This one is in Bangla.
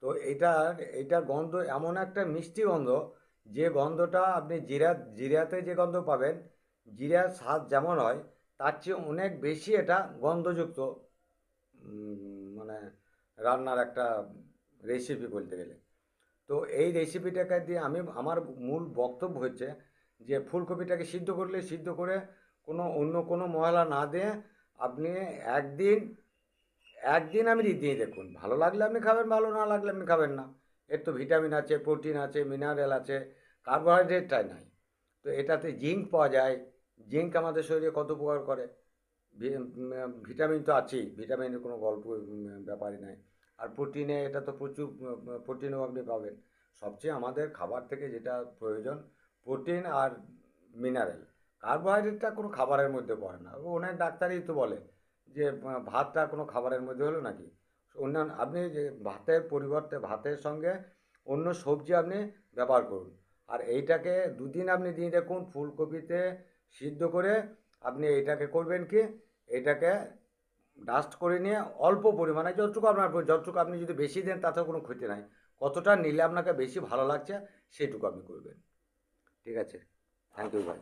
তো এইটার গন্ধ এমন একটা মিষ্টি গন্ধ, যে গন্ধটা আপনি জিরাতে যে গন্ধ পাবেন, জিরার স্বাদ যেমন হয় তার চেয়ে অনেক বেশি এটা গন্ধযুক্ত, মানে রান্নার একটা রেসিপি বলতে গেলে। তো এই রেসিপিটাকে দিয়ে আমার মূল বক্তব্য হচ্ছে যে ফুলকপিটাকে সিদ্ধ করে অন্য কোনো মশলা না দিয়ে আপনি একদিন একদিন আপনি দিয়ে দেখুন, ভালো লাগলে আপনি খাবেন, ভালো না লাগলে আপনি খাবেন না। এর তো ভিটামিন আছে, প্রোটিন আছে, মিনারেল আছে, কার্বোহাইড্রেটটাই নাই। তো এটাতে জিঙ্ক পাওয়া যায়। জিঙ্ক আমাদের শরীরে কত উপকার করে। ভিটামিন তো আছেই, ভিটামিনের কোনো গল্প ব্যাপারই নাই। আর প্রোটিনে এটা তো প্রচুর প্রোটিনও আপনি পাবেন। সবচেয়ে আমাদের খাবার থেকে যেটা প্রয়োজন, প্রোটিন আর মিনারেল। কার্বোহাইড্রেটটা কোনো খাবারের মধ্যে পড়ে না, অনেক ডাক্তারই তো বলে যে ভাতটা কোনো খাবারের মধ্যে হলো নাকি। অন্যান্য আপনি যে ভাতের পরিবর্তে ভাতের সঙ্গে অন্য সবজি আপনি ব্যবহার করুন। আর এইটাকে দুদিন আপনি দিয়ে দেখুন, ফুলকপিতে সিদ্ধ করে আপনি এইটাকে করবেন কি, এটাকে ডাস্ট করে নিয়ে অল্প পরিমাণে যতটুকু আপনি যদি বেশি দেন তাতেও কোনো ক্ষতি নাই। কতটা নিলে আপনাকে বেশি ভালো লাগছে সেটুকু আপনি করবেন। ঠিক আছে, থ্যাংক ইউ ভাই।